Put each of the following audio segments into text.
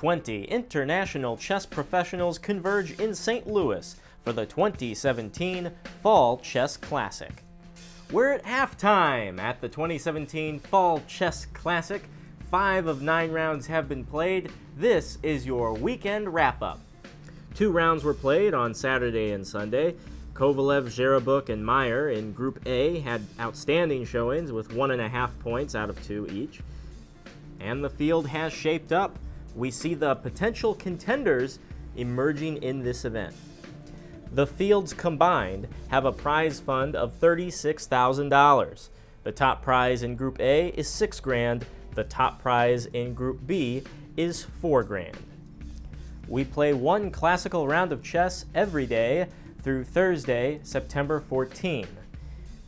20 international chess professionals converge in St. Louis for the 2017 Fall Chess Classic. We're at halftime at the 2017 Fall Chess Classic. 5 of 9 rounds have been played. This is your weekend wrap-up. 2 rounds were played on Saturday and Sunday. Kovalev, Zherabuk, and Meyer in Group A had outstanding showings with 1.5 points out of 2 each. And the field has shaped up. We see the potential contenders emerging in this event. The fields combined have a prize fund of $36,000. The top prize in Group A is $6 grand. The top prize in Group B is $4 grand. We play 1 classical round of chess every day through Thursday, September 14.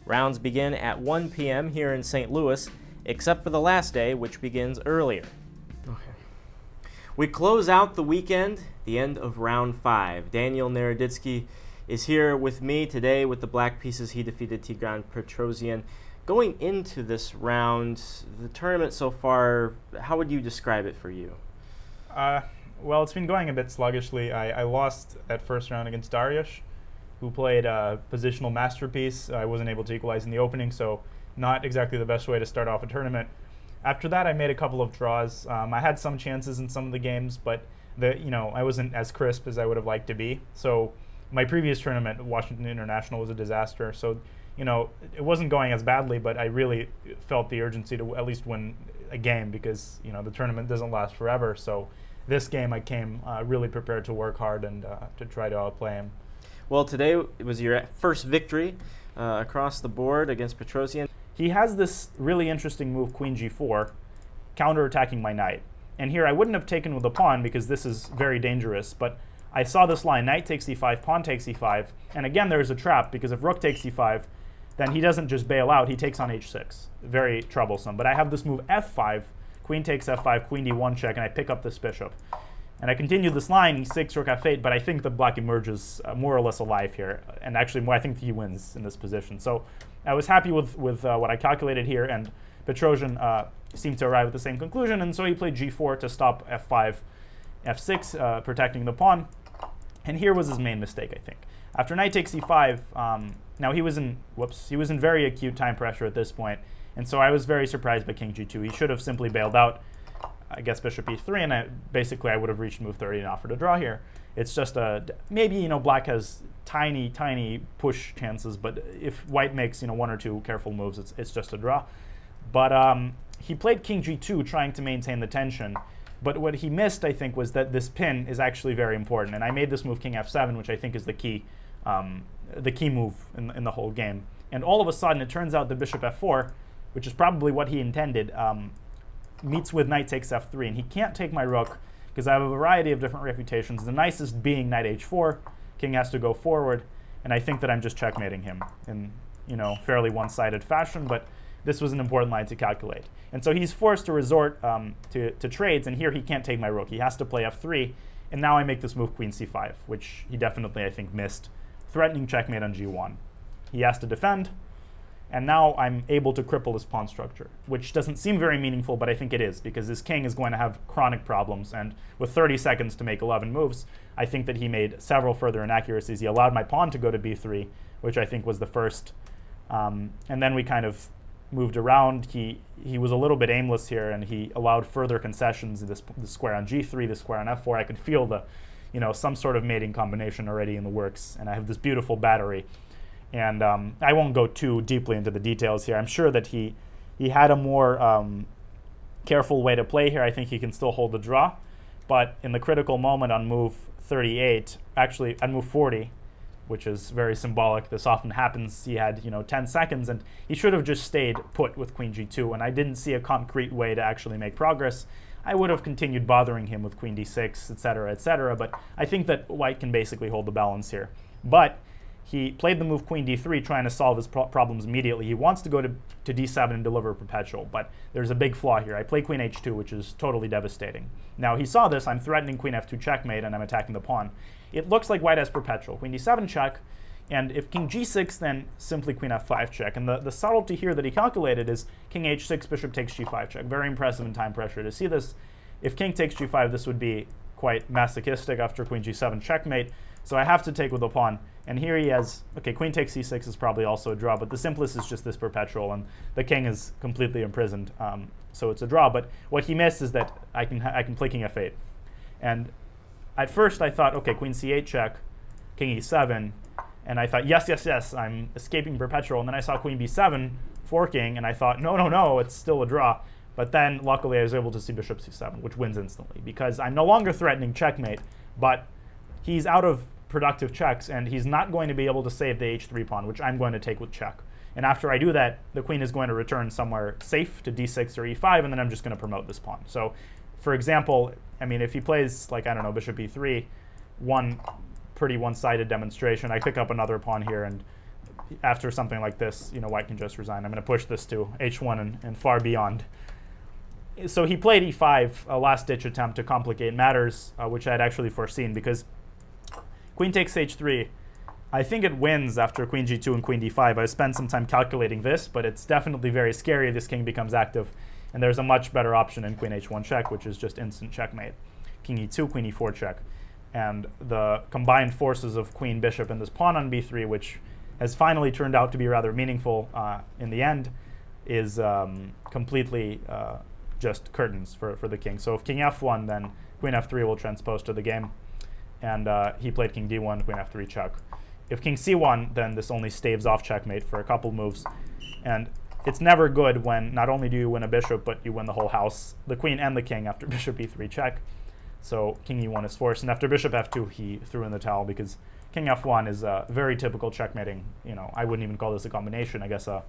Rounds begin at 1 p.m. here in St. Louis, except for the last day, which begins earlier. Okay. We close out the weekend, the end of round 5. Daniel Naroditsky is here with me today with the black pieces. He defeated Tigran Petrosian. Going into this round, the tournament so far, how would you describe it for you? Well, it's been going a bit sluggishly. I lost that first round against Dariush, who played a positional masterpiece. I wasn't able to equalize in the opening, so not exactly the best way to start off a tournament. After that, I made a couple of draws. I had some chances in some of the games, but I wasn't as crisp as I would have liked to be. So my previous tournament, Washington International, was a disaster. So it wasn't going as badly, but I really felt the urgency to at least win a game because the tournament doesn't last forever. So this game, I came really prepared to work hard and to try to outplay him. Well, today it was your first victory across the board against Petrosian. He has this really interesting move, Queen G4, counterattacking my knight. And here I wouldn't have taken with a pawn because this is very dangerous, but I saw this line, knight takes e5, pawn takes e5, and again there's a trap because if rook takes e5, then he doesn't just bail out, he takes on h6. Very troublesome. But I have this move f5, queen takes f5, queen d1 check, and I pick up this bishop. And I continue this line, e6, rook f8, but I think that black emerges more or less alive here. And actually, I think he wins in this position. So I was happy with what I calculated here, and Petrosian seemed to arrive at the same conclusion, and so he played g4 to stop f5, f6, protecting the pawn. And here was his main mistake, I think. After knight takes e5, now he was in very acute time pressure at this point, and so I was very surprised by king g2. He should have simply bailed out. I guess bishop e3, and basically I would have reached move 30 and offered a draw here. It's just maybe black has tiny push chances, but if white makes 1 or 2 careful moves, it's just a draw. But he played king g2 trying to maintain the tension, but what he missed, I think, was that this pin is actually very important, and I made this move king f7, which I think is the key move in the whole game. And all of a sudden it turns out the bishop f4, which is probably what he intended, meets with knight takes f3, and he can't take my rook because I have a variety of different refutations, the nicest being knight h4, king has to go forward, and I think that I'm just checkmating him in fairly one-sided fashion, but this was an important line to calculate. And so he's forced to resort to trades, and here he can't take my rook. He has to play f3, and now I make this move queen c5, which he definitely, I think, missed, threatening checkmate on g1. He has to defend, and now I'm able to cripple this pawn structure, which doesn't seem very meaningful, but I think it is, because this king is going to have chronic problems, and with 30 seconds to make 11 moves, I think that he made several further inaccuracies. He allowed my pawn to go to b3, which I think was the first, and then we kind of moved around. He was a little bit aimless here, and he allowed further concessions, the square on g3, the square on f4. I could feel the, some sort of mating combination already in the works, and I have this beautiful battery. And I won't go too deeply into the details here. I'm sure that he had a more careful way to play here. I think he can still hold the draw. But in the critical moment on move 38, actually on move 40, which is very symbolic, this often happens, he had 10 seconds, and he should have just stayed put with queen g2, and I didn't see a concrete way to actually make progress. I would have continued bothering him with queen d6, etc., but I think that white can basically hold the balance here. But he played the move queen d3, trying to solve his problems immediately. He wants to go to d7 and deliver a perpetual, but there's a big flaw here. I play queen h2, which is totally devastating. Now he saw this, I'm threatening queen f2 checkmate, and I'm attacking the pawn. It looks like white has perpetual. Queen d7 check, and if king g6, then simply queen f5 check. And the subtlety here that he calculated is king h6, bishop takes g5 check. Very impressive in time pressure to see this. if king takes g5, this would be quite masochistic after queen g7 checkmate. So I have to take with the pawn. And here he has, okay, queen takes c6 is probably also a draw, but the simplest is just this perpetual, and the king is completely imprisoned. So it's a draw. But what he missed is that I can play king f8. And at first I thought, okay, queen c8 check, king e7. And I thought, yes, yes, yes, I'm escaping perpetual. And then I saw queen b7 forking, and I thought, no, no, no, it's still a draw. But then, luckily, I was able to see bishop c7, which wins instantly, because I'm no longer threatening checkmate, but he's out of productive checks, and he's not going to be able to save the h3 pawn, which I'm going to take with check. And after I do that, the queen is going to return somewhere safe to d6 or e5, and then I'm just going to promote this pawn. So, for example, I mean, if he plays, like, I don't know, bishop e3, one pretty one-sided demonstration, I pick up another pawn here, and after something like this, you know, white can just resign. I'm going to push this to h1 and far beyond. So he played e5, a last-ditch attempt to complicate matters, which I had actually foreseen, because queen takes h3. I think it wins after queen g2 and queen d5. I spent some time calculating this, but it's definitely very scary. This king becomes active, and there's a much better option in queen h1 check, which is just instant checkmate. King e2, queen e4 check. And the combined forces of queen, bishop, and this pawn on b3, which has finally turned out to be rather meaningful in the end, is completely just curtains for the king. So if king f1, then queen f3 will transpose to the game. And he played king d1, queen f3 check. If king c1, then this only staves off checkmate for a couple moves. And it's never good when not only do you win a bishop, but you win the whole house, the queen and the king, after bishop e3 check. So king e1 is forced. And after bishop f2, he threw in the towel, because king f1 is a very typical checkmating. You know, I wouldn't even call this a combination. I guess a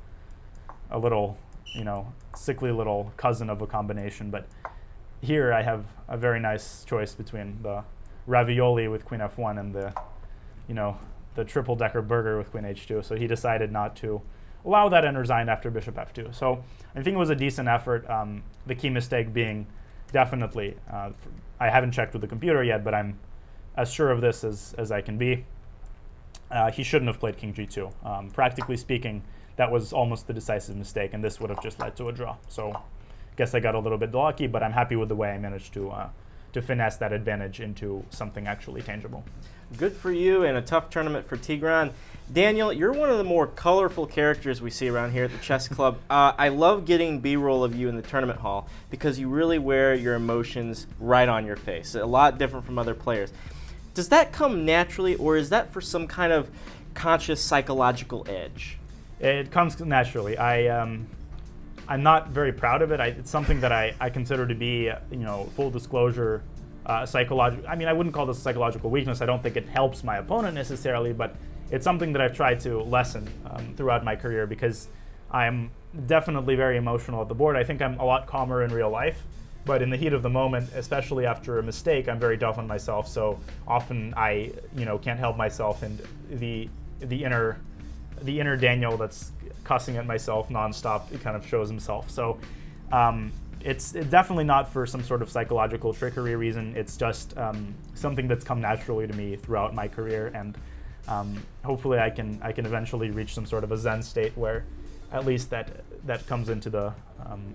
little, you know, sickly little cousin of a combination. But here I have a very nice choice between the ravioli with queen f1 and the, you know, the triple-decker burger with queen h2. So he decided not to allow that and resigned after bishop f2. So I think it was a decent effort. The key mistake being definitely, I haven't checked with the computer yet, but I'm as sure of this as I can be. He shouldn't have played king g2. Practically speaking, that was almost the decisive mistake, and this would have just led to a draw. So I guess I got a little bit lucky, but I'm happy with the way I managed to finesse that advantage into something actually tangible. Good for you, and a tough tournament for Tigran. Daniel, you're one of the more colorful characters we see around here at the Chess Club. I love getting B-roll of you in the tournament hall because you really wear your emotions right on your face, a lot different from other players. Does that come naturally, or is that for some kind of conscious psychological edge? It comes naturally. I'm not very proud of it. It's something that I consider to be, you know, full disclosure, psychological. I mean, I wouldn't call this a psychological weakness. I don't think it helps my opponent necessarily, but it's something that I've tried to lessen throughout my career, because I'm definitely very emotional at the board. I think I'm a lot calmer in real life, but in the heat of the moment, especially after a mistake, I'm very tough on myself. So often I, you know, can't help myself, and the inner Daniel that's cussing at myself nonstop, it kind of shows himself. So it's definitely not for some sort of psychological trickery reason. It's just something that's come naturally to me throughout my career, and hopefully I can eventually reach some sort of a Zen state where at least that comes into the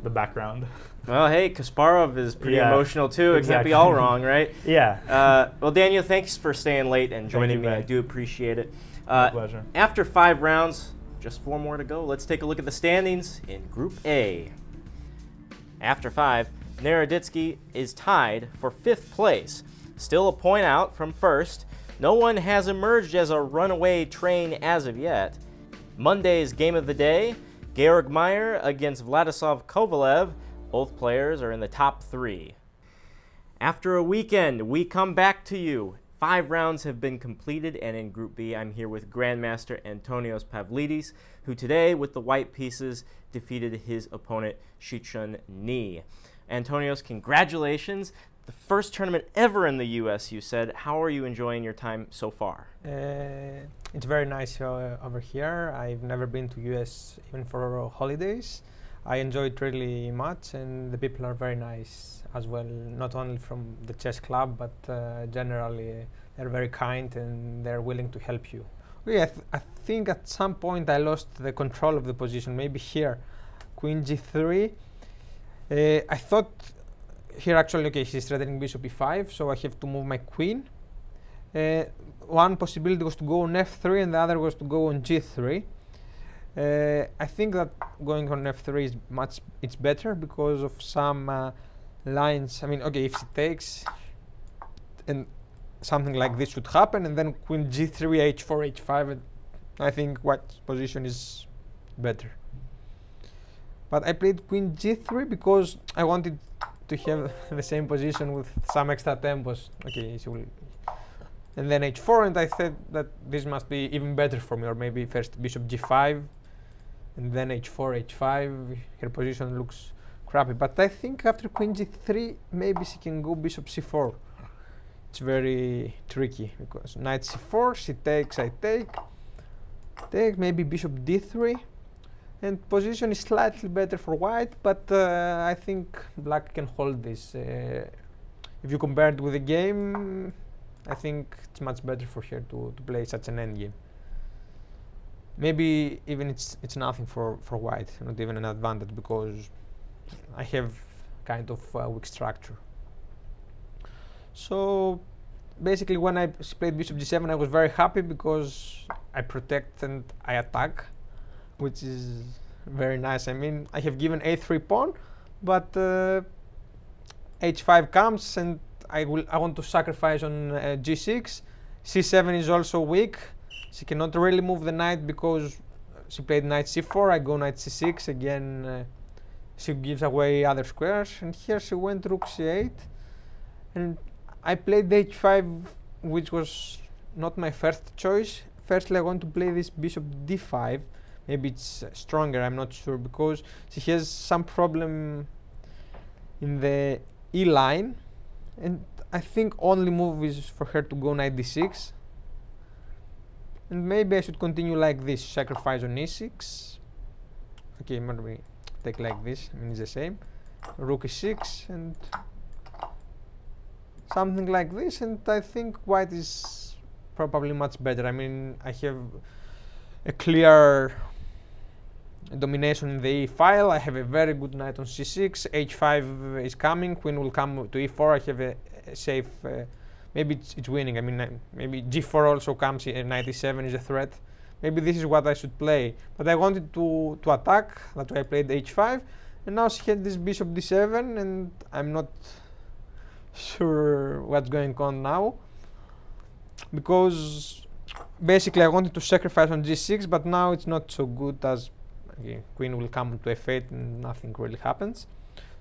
background. Well, hey, Kasparov is pretty emotional too. It can't be all wrong, right? Yeah. Well, Daniel, thanks for staying late and joining me. Ben. I do appreciate it. My pleasure. After 5 rounds, just 4 more to go, let's take a look at the standings in Group A. After 5, Naroditsky is tied for 5th place, still a point out from first. No one has emerged as a runaway train as of yet. Monday's game of the day, Georg Meyer against Vladislav Kovalev. Both players are in the top 3. After a weekend, we come back to you. 5 rounds have been completed, and in Group B, I'm here with Grandmaster Antonios Pavlidis, who today, with the white pieces, defeated his opponent, Shichun Ni. Antonios, congratulations. The first tournament ever in the U.S., you said. How are you enjoying your time so far? It's very nice over here. I've never been to U.S. even for holidays. I enjoy it really much, and the people are very nice as well, not only from the chess club, but generally they're very kind and they're willing to help you. Yeah, I think at some point I lost the control of the position, maybe here. Queen g3. I thought here actually, okay, he's threatening bishop e5, so I have to move my queen. One possibility was to go on f3 and the other was to go on g3. I think that going on f3 is it's better because of some lines. I mean, okay, if she takes and something like this should happen, and then queen g3, h4, h5, and I think white's position is better. But I played queen g3 because I wanted to have the same position with some extra tempos. Okay, so and then h4, and I thought that this must be even better for me, or maybe first bishop g5, and then h4, h5. Her position looks crappy, but I think after queen g3, maybe she can go bishop c4. It's very tricky because knight c4, she takes, I take, maybe bishop d3, and position is slightly better for white, but I think black can hold this. If you compare it with the game, I think it's much better for her to play such an endgame. Maybe even it's nothing for white, not even an advantage, because I have kind of weak structure. So basically when I played bishop g7, I was very happy because I protect and I attack, which is very nice. I mean, I have given a3 pawn, but h5 comes and I want to sacrifice on g6. c7 is also weak. She cannot really move the knight because she played knight c4. I go knight c6 again. She gives away other squares, and here she went rook c8, and I played h5, which was not my first choice. Firstly, I want to play this bishop d5. Maybe it's stronger, I'm not sure, because she has some problem in the e line, and I think only move is for her to go knight d6. And maybe I should continue like this, sacrifice on e6. Okay, maybe take like this, I mean it's the same. Rook e6 and something like this, and I think white is probably much better. I mean, I have a clear domination in the e file. I have a very good knight on c6. h5 is coming, queen will come to e4. I have a safe, maybe it's winning. I mean, maybe g4 also comes, knight e7 is a threat. Maybe this is what I should play. But I wanted to attack, that's why I played h5. And now she had this bishop d7, and I'm not sure what's going on now. Because basically I wanted to sacrifice on g6, but now it's not so good, as queen will come to f8 and nothing really happens.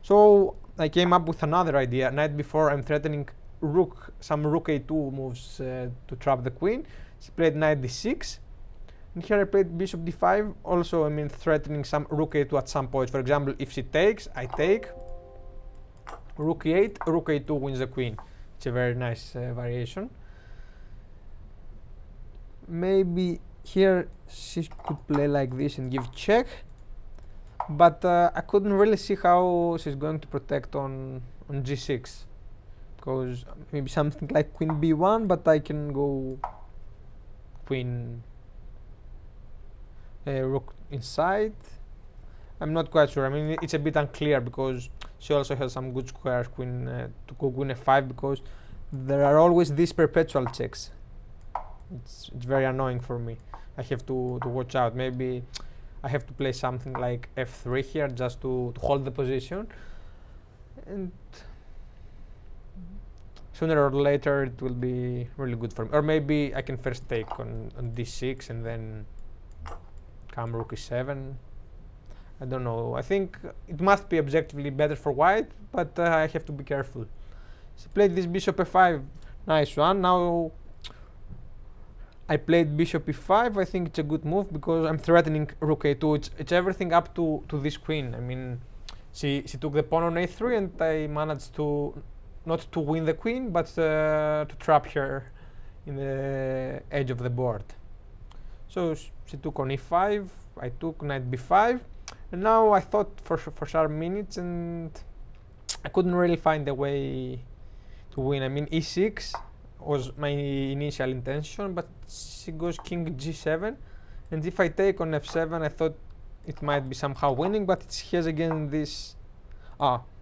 So I came up with another idea. Night before, I'm threatening some rook a2 moves to trap the queen. She played knight d6, and here I played bishop d5. Also, I mean, threatening some rook a2 at some point. For example, if she takes, I take. Rook e8, rook a2 wins the queen. It's a very nice variation. Maybe here she could play like this and give check, but I couldn't really see how she's going to protect on g6, because maybe something like queen b1, but I can go queen rook inside. I'm not quite sure. I mean, it's a bit unclear because she also has some good squares, queen to go queen f5, because there are always these perpetual checks. It's very annoying for me. I have to watch out. Maybe I have to play something like f3 here just to hold the position, and sooner or later it will be really good for me. Or maybe I can first take on d6 and then come rook e7. I don't know. I think it must be objectively better for white, but I have to be careful. She played this bishop f5, nice one. Now I played bishop e5. I think it's a good move because I'm threatening rook a2. It's everything up to this queen. I mean, she took the pawn on a3, and I managed to not to win the queen, but to trap her in the edge of the board. So she took on e5. I took knight b5. And now I thought for sharp minutes, and I couldn't really find a way to win. I mean, e6 was my initial intention, but she goes king g7, and if I take on f7, I thought it might be somehow winning, but she has again this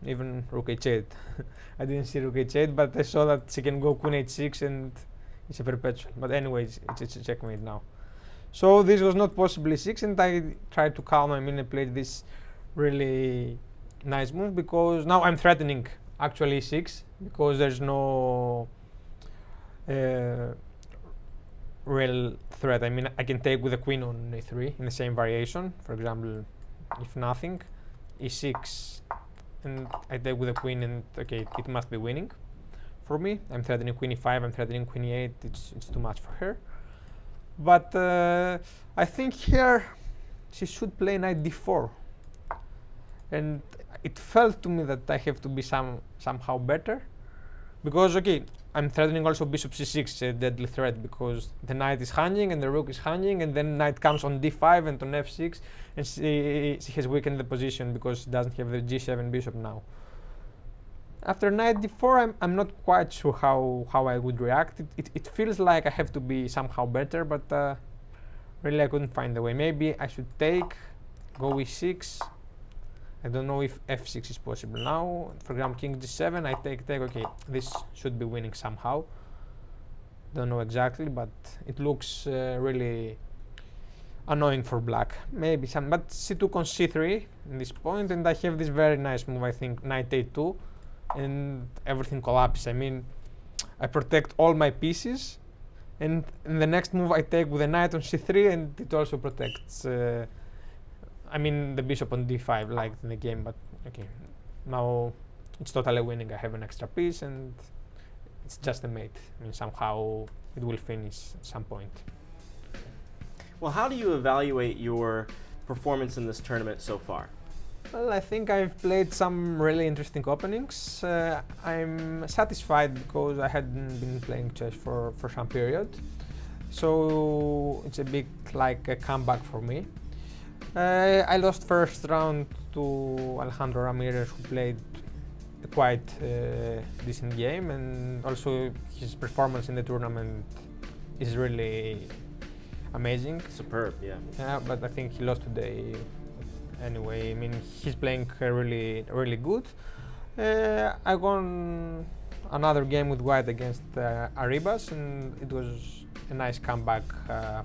Even rook h8. I didn't see rook h8, but I saw that she can go queen h6 and it's a perpetual. But anyways, it's a checkmate now. So this was not possibly 6, and I tried to calm him and played this really nice move, because now I'm threatening actually 6, because there's no real threat. I mean, I can take with the queen on a3 in the same variation. For example, if nothing, e6, and I take with the queen, and okay, it must be winning for me. I'm threatening queen e5, I'm threatening queen e8. It's too much for her. But I think here she should play knight d4, and it felt to me that I have to be somehow better, because okay, I'm threatening also bishop c6, a deadly threat, because the knight is hanging and the rook is hanging, and then knight comes on d5 and on f6, and she has weakened the position because she doesn't have the g7 bishop now. After knight d4, I'm not quite sure how I would react. It feels like I have to be somehow better, but really I couldn't find the way. Maybe I should take, go e6. I don't know if f6 is possible now. For example, king g7, I take, okay, this should be winning somehow. Don't know exactly, but it looks really annoying for black. Maybe some, but she took on c3 in this point, and I have this very nice move, I think, knight a2, and everything collapses. I mean, I protect all my pieces, and in the next move I take with a knight on c3, and it also protects I mean, the bishop on d5, like in the game, but okay, now it's totally winning. I have an extra piece, and it's just a mate. I mean, somehow it will finish at some point. Well, how do you evaluate your performance in this tournament so far? Well, I think I've played some really interesting openings. I'm satisfied because I hadn't been playing chess for some period, so it's a big a comeback for me. I lost first round to Alejandro Ramirez, who played a quite decent game, and also his performance in the tournament is really amazing. Superb, yeah. Yeah, but I think he lost today anyway. I mean, he's playing really good. I won another game with white against Arribas, and it was a nice comeback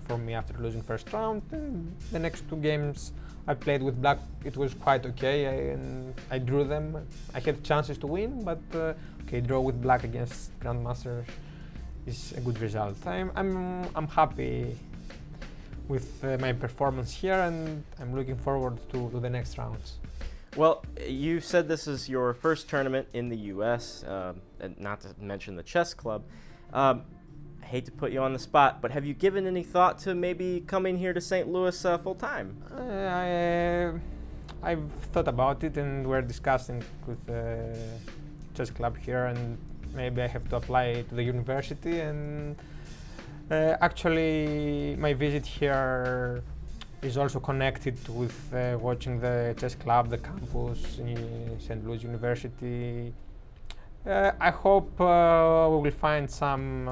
for me after losing first round. And the next 2 games I played with black, it was quite okay, and I drew them. I had chances to win, but okay, draw with black against grandmasters is a good result. I'm happy with my performance here, and I'm looking forward to the next rounds. Well, you said this is your first tournament in the U.S., and not to mention the chess club. I hate to put you on the spot, but have you given any thought to maybe coming here to St. Louis full-time? I've thought about it, and we're discussing with the chess club here, and maybe I have to apply to the university. And actually, my visit here is also connected with watching the chess club, the campus in St. Louis University. I hope we will find some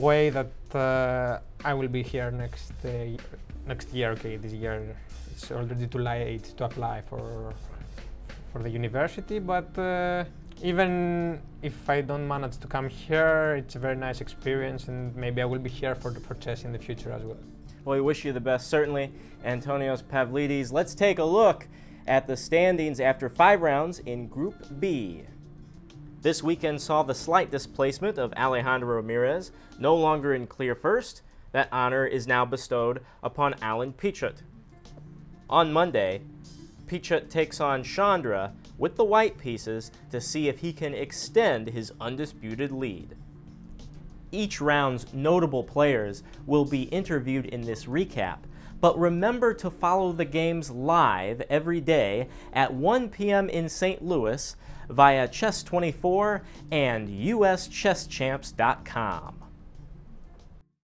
way that I will be here next year. Okay, this year it's already too late to apply for the university, but even if I don't manage to come here, it's a very nice experience, and maybe I will be here for chess in the future as well. Well, we wish you the best, certainly, Antonios Pavlidis. Let's take a look at the standings after 5 rounds in Group B. This weekend saw the slight displacement of Alejandro Ramirez, no longer in clear first. That honor is now bestowed upon Alan Pichot. On Monday, Pichot takes on Chandra with the white pieces to see if he can extend his undisputed lead. Each round's notable players will be interviewed in this recap, but remember to follow the games live every day at 1 p.m. in St. Louis via Chess24 and USChessChamps.com.